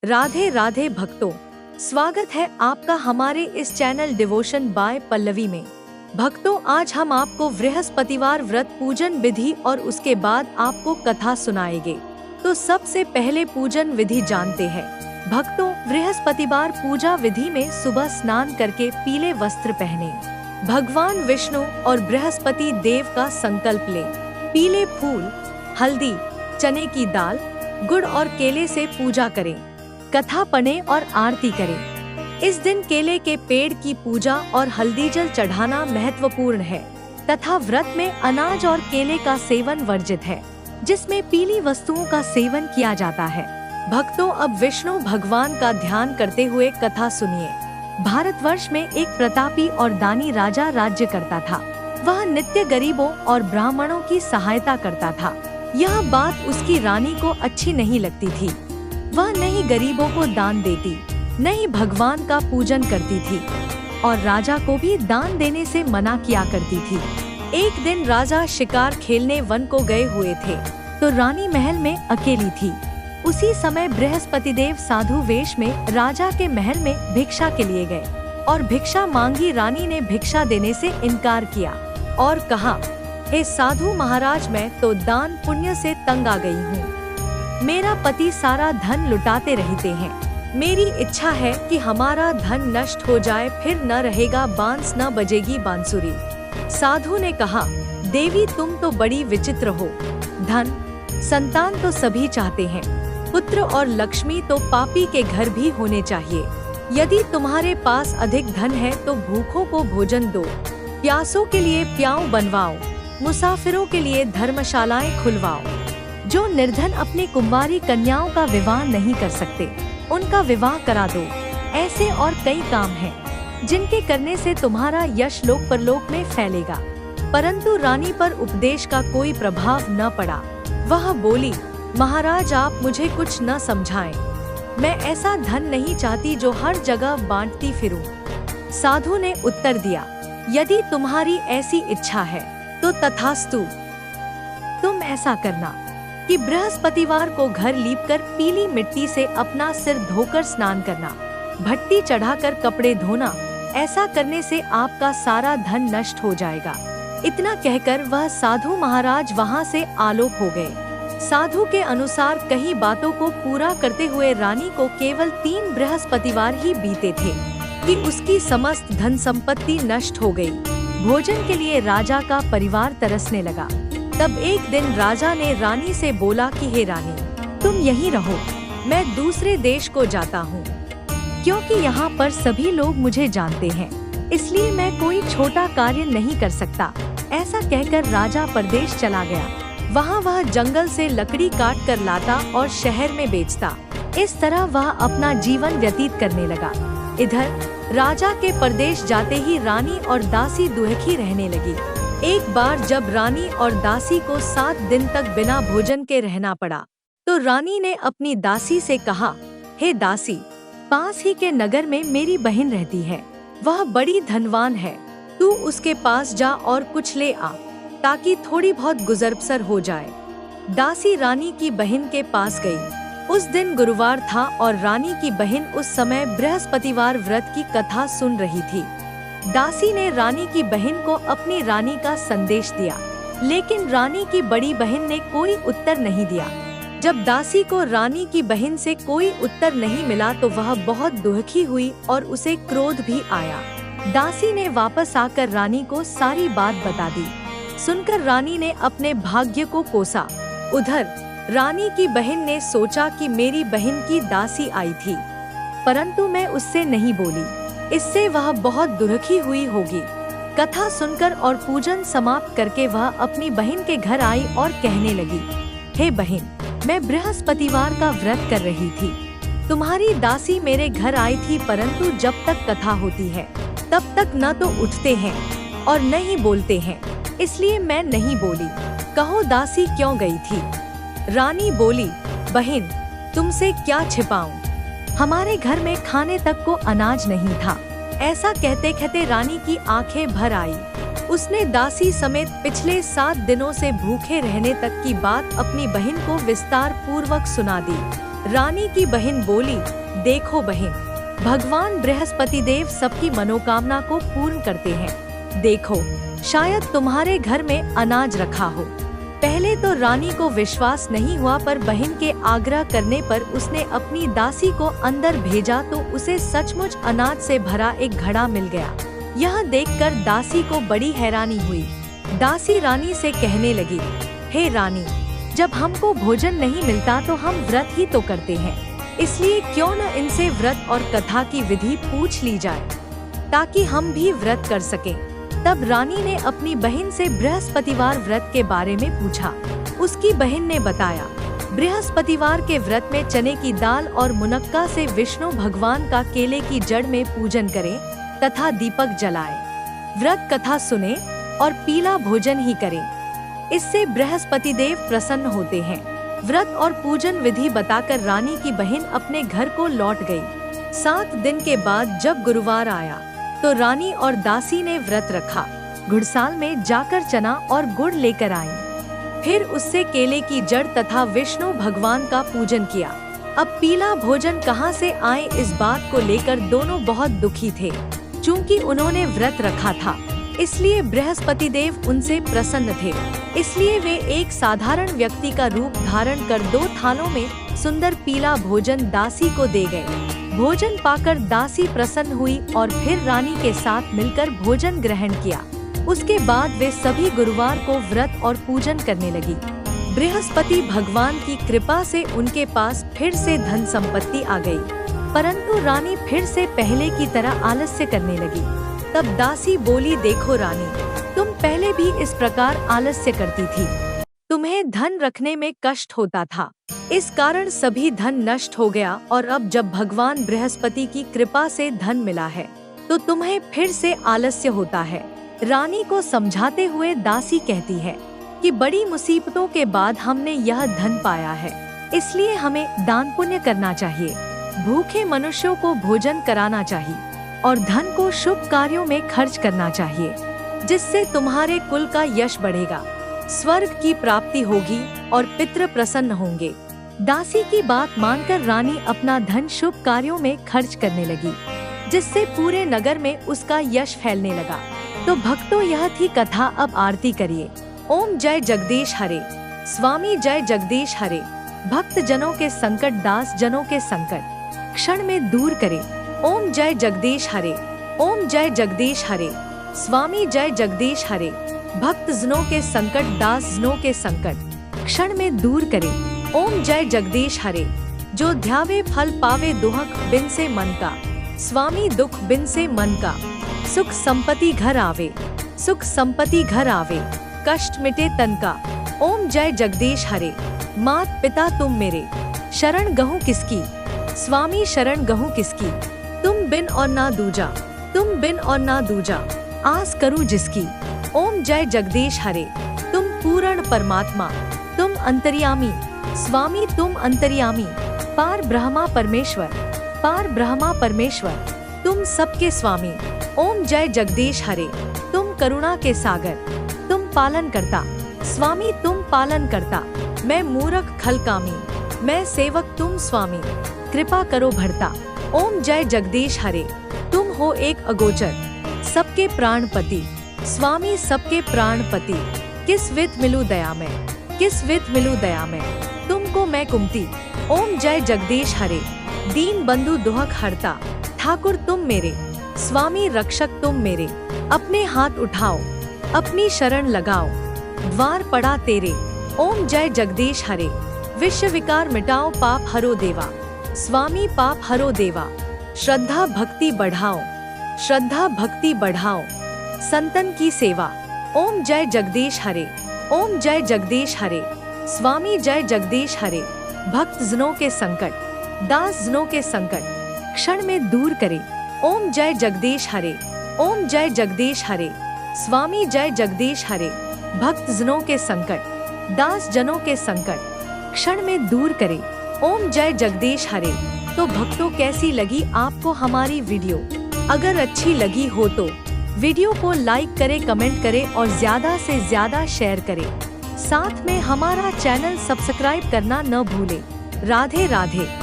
राधे राधे भक्तों, स्वागत है आपका हमारे इस चैनल डिवोशन बाय पल्लवी में। भक्तों, आज हम आपको बृहस्पतिवार व्रत पूजन विधि और उसके बाद आपको कथा सुनाएंगे। तो सबसे पहले पूजन विधि जानते हैं। भक्तों, बृहस्पतिवार पूजा विधि में सुबह स्नान करके पीले वस्त्र पहने, भगवान विष्णु और बृहस्पति देव का संकल्प ले, पीले फूल, हल्दी, चने की दाल, गुड़ और केले से पूजा करें, कथा पढ़ें और आरती करें। इस दिन केले के पेड़ की पूजा और हल्दी जल चढ़ाना महत्वपूर्ण है तथा व्रत में अनाज और केले का सेवन वर्जित है, जिसमें पीली वस्तुओं का सेवन किया जाता है। भक्तों, अब विष्णु भगवान का ध्यान करते हुए कथा सुनिए। भारतवर्ष में एक प्रतापी और दानी राजा राज्य करता था। वह नित्य गरीबों और ब्राह्मणों की सहायता करता था। यह बात उसकी रानी को अच्छी नहीं लगती थी। वह न ही गरीबों को दान देती, न ही भगवान का पूजन करती थी और राजा को भी दान देने से मना किया करती थी। एक दिन राजा शिकार खेलने वन को गए हुए थे तो रानी महल में अकेली थी। उसी समय बृहस्पति देव साधु वेश में राजा के महल में भिक्षा के लिए गए और भिक्षा मांगी। रानी ने भिक्षा देने से इनकार किया और कहा, हे साधु महाराज, मैं तो दान पुण्य से तंग आ गई हूँ। मेरा पति सारा धन लुटाते रहते हैं। मेरी इच्छा है कि हमारा धन नष्ट हो जाए, फिर न रहेगा बांस, न बजेगी बांसुरी। साधु ने कहा, देवी तुम तो बड़ी विचित्र हो। धन संतान तो सभी चाहते हैं, पुत्र और लक्ष्मी तो पापी के घर भी होने चाहिए। यदि तुम्हारे पास अधिक धन है तो भूखों को भोजन दो, प्यासों के लिए प्याऊ बनवाओ, मुसाफिरों के लिए धर्मशालाएं खुलवाओ। जो निर्धन अपनी कुंवारी कन्याओं का विवाह नहीं कर सकते, उनका विवाह करा दो। ऐसे और कई काम हैं जिनके करने से तुम्हारा यश लोक परलोक में फैलेगा। परंतु रानी पर उपदेश का कोई प्रभाव न पड़ा। वह बोली, महाराज आप मुझे कुछ न समझाएं। मैं ऐसा धन नहीं चाहती जो हर जगह बांटती फिरूं। साधु ने उत्तर दिया, यदि तुम्हारी ऐसी इच्छा है तो तथास्तु। तुम ऐसा करना कि बृहस्पतिवार को घर लीपकर पीली मिट्टी से अपना सिर धोकर स्नान करना, भट्टी चढ़ाकर कपड़े धोना। ऐसा करने से आपका सारा धन नष्ट हो जाएगा। इतना कहकर वह साधु महाराज वहां से आलोक हो गए। साधु के अनुसार कई बातों को पूरा करते हुए रानी को केवल 3 बृहस्पतिवार ही बीते थे कि उसकी समस्त धन संपत्ति नष्ट हो गई। भोजन के लिए राजा का परिवार तरसने लगा। तब एक दिन राजा ने रानी से बोला कि हे रानी, तुम यहीं रहो, मैं दूसरे देश को जाता हूँ, क्योंकि यहाँ पर सभी लोग मुझे जानते हैं, इसलिए मैं कोई छोटा कार्य नहीं कर सकता। ऐसा कहकर राजा परदेश चला गया। वहाँ वह जंगल से लकड़ी काट कर लाता और शहर में बेचता। इस तरह वह अपना जीवन व्यतीत करने लगा। इधर राजा के परदेश जाते ही रानी और दासी दुखी रहने लगी। एक बार जब रानी और दासी को 7 दिन तक बिना भोजन के रहना पड़ा तो रानी ने अपनी दासी से कहा, हे दासी, पास ही के नगर में मेरी बहन रहती है, वह बड़ी धनवान है। तू उसके पास जा और कुछ ले आ, ताकि थोड़ी बहुत गुजर-बसर हो जाए। दासी रानी की बहन के पास गई। उस दिन गुरुवार था और रानी की बहन उस समय बृहस्पतिवार व्रत की कथा सुन रही थी। दासी ने रानी की बहन को अपनी रानी का संदेश दिया, लेकिन रानी की बड़ी बहन ने कोई उत्तर नहीं दिया। जब दासी को रानी की बहन से कोई उत्तर नहीं मिला तो वह बहुत दुखी हुई और उसे क्रोध भी आया। दासी ने वापस आकर रानी को सारी बात बता दी। सुनकर रानी ने अपने भाग्य को कोसा। उधर रानी की बहन ने सोचा कि मेरी बहन की दासी आई थी, परंतु मैं उससे नहीं बोली, इससे वह बहुत दुखी हुई होगी। कथा सुनकर और पूजन समाप्त करके वह अपनी बहन के घर आई और कहने लगी, हे बहन, मैं बृहस्पतिवार का व्रत कर रही थी। तुम्हारी दासी मेरे घर आई थी, परंतु जब तक कथा होती है तब तक न तो उठते हैं और न ही बोलते हैं, इसलिए मैं नहीं बोली। कहो दासी क्यों गई थी? रानी बोली, बहन तुमसे क्या छिपाऊं, हमारे घर में खाने तक को अनाज नहीं था। ऐसा कहते कहते रानी की आंखें भर आई। उसने दासी समेत पिछले 7 दिनों से भूखे रहने तक की बात अपनी बहन को विस्तार पूर्वक सुना दी। रानी की बहन बोली, देखो बहन, भगवान बृहस्पति देव सबकी मनोकामना को पूर्ण करते हैं। देखो, शायद तुम्हारे घर में अनाज रखा हो। पहले तो रानी को विश्वास नहीं हुआ, पर बहन के आग्रह करने पर उसने अपनी दासी को अंदर भेजा तो उसे सचमुच अनाज से भरा एक घड़ा मिल गया। यह देखकर दासी को बड़ी हैरानी हुई। दासी रानी से कहने लगी, हे रानी, जब हमको भोजन नहीं मिलता तो हम व्रत ही तो करते हैं, इसलिए क्यों न इनसे व्रत और कथा की विधि पूछ ली जाए, ताकि हम भी व्रत कर सकें। तब रानी ने अपनी बहन से बृहस्पतिवार व्रत के बारे में पूछा। उसकी बहन ने बताया, बृहस्पतिवार के व्रत में चने की दाल और मुनक्का से विष्णु भगवान का केले की जड़ में पूजन करें तथा दीपक जलाएं। व्रत कथा सुने और पीला भोजन ही करें, इससे बृहस्पति देव प्रसन्न होते हैं। व्रत और पूजन विधि बताकर रानी की बहन अपने घर को लौट गई। 7 दिन के बाद जब गुरुवार आया तो रानी और दासी ने व्रत रखा। घुड़साल में जाकर चना और गुड़ लेकर आईं। फिर उससे केले की जड़ तथा विष्णु भगवान का पूजन किया। अब पीला भोजन कहाँ से आए, इस बात को लेकर दोनों बहुत दुखी थे। चूँकि उन्होंने व्रत रखा था, इसलिए बृहस्पति देव उनसे प्रसन्न थे। इसलिए वे एक साधारण व्यक्ति का रूप धारण कर 2 थालों में सुंदर पीला भोजन दासी को दे गए। भोजन पाकर दासी प्रसन्न हुई और फिर रानी के साथ मिलकर भोजन ग्रहण किया। उसके बाद वे सभी गुरुवार को व्रत और पूजन करने लगी। बृहस्पति भगवान की कृपा से उनके पास फिर से धन संपत्ति आ गई, परंतु रानी फिर से पहले की तरह आलस्य करने लगी। तब दासी बोली, देखो रानी, तुम पहले भी इस प्रकार आलस्य करती थी। तुम्हें धन रखने में कष्ट होता था, इस कारण सभी धन नष्ट हो गया, और अब जब भगवान बृहस्पति की कृपा से धन मिला है तो तुम्हें फिर से आलस्य होता है। रानी को समझाते हुए दासी कहती है कि बड़ी मुसीबतों के बाद हमने यह धन पाया है, इसलिए हमें दान पुण्य करना चाहिए। भूखे मनुष्यों को भोजन कराना चाहिए और धन को शुभ कार्यों में खर्च करना चाहिए, जिससे तुम्हारे कुल का यश बढ़ेगा, स्वर्ग की प्राप्ति होगी और पितृ प्रसन्न होंगे। दासी की बात मानकर रानी अपना धन शुभ कार्यों में खर्च करने लगी, जिससे पूरे नगर में उसका यश फैलने लगा। तो भक्तों, यह थी कथा। अब आरती करिए। ओम जय जगदीश हरे, स्वामी जय जगदीश हरे। भक्त जनों के संकट, दास जनों के संकट क्षण में दूर करे। ओम जय जगदीश हरे, ओम जय जगदीश हरे, स्वामी जय जगदीश हरे। भक्त जनों के संकट, दास जनों के संकट क्षण में दूर करे। ओम जय जगदीश हरे। जो ध्यावे फल पावे, दुहक बिन से मन का, स्वामी दुख बिन से मन का। सुख संपत्ति घर आवे, सुख संपत्ति घर आवे, कष्ट मिटे तन का। ओम जय जगदीश हरे। मात पिता तुम मेरे, शरण गहूँ किसकी, स्वामी शरण गहूँ किसकी। तुम बिन और ना दूजा, तुम बिन और ना दूजा, आस करूँ जिसकी। ओम जय जगदीश हरे। तुम पूर्ण परमात्मा, तुम अंतर्यामी, स्वामी तुम अंतर्यामी। पार ब्रह्मा परमेश्वर, पार ब्रह्मा परमेश्वर, तुम सबके स्वामी। ओम जय जगदीश हरे। तुम करुणा के सागर, तुम पालन करता, स्वामी तुम पालन करता। मैं मूर्ख खलकामी, मैं सेवक तुम स्वामी, कृपा करो भरता। ओम जय जगदीश हरे। तुम हो एक अगोचर, सबके प्राणपति, स्वामी सबके प्राणपति। किस विध मिलूं दया में, किस विध मिलूं दया में, तुमको मैं कुमती। ओम जय जगदीश हरे। दीन बंधु दुहक हरता, ठाकुर तुम मेरे, स्वामी रक्षक तुम मेरे। अपने हाथ उठाओ, अपनी शरण लगाओ, द्वार पड़ा तेरे। ओम जय जगदीश हरे। विश्व विकार मिटाओ, पाप हरो देवा, स्वामी पाप हरो देवा। श्रद्धा भक्ति बढ़ाओ, श्रद्धा भक्ति बढ़ाओ, संतन की सेवा। ओम जय जगदीश हरे, ओम जय जगदीश हरे, स्वामी जय जगदीश हरे। भक्त जनों के संकट, दास जनों के संकट क्षण में दूर करे। ओम जय जगदीश हरे, ओम जय जगदीश हरे, स्वामी जय जगदीश हरे। भक्त जनों के संकट, दास जनों के संकट क्षण में दूर करे। ओम जय जगदीश हरे। तो भक्तों, कैसी लगी आपको हमारी वीडियो? अगर अच्छी लगी हो तो वीडियो को लाइक करें, कमेंट करें और ज्यादा से ज्यादा शेयर करें। साथ में हमारा चैनल सब्सक्राइब करना न भूलें। राधे राधे।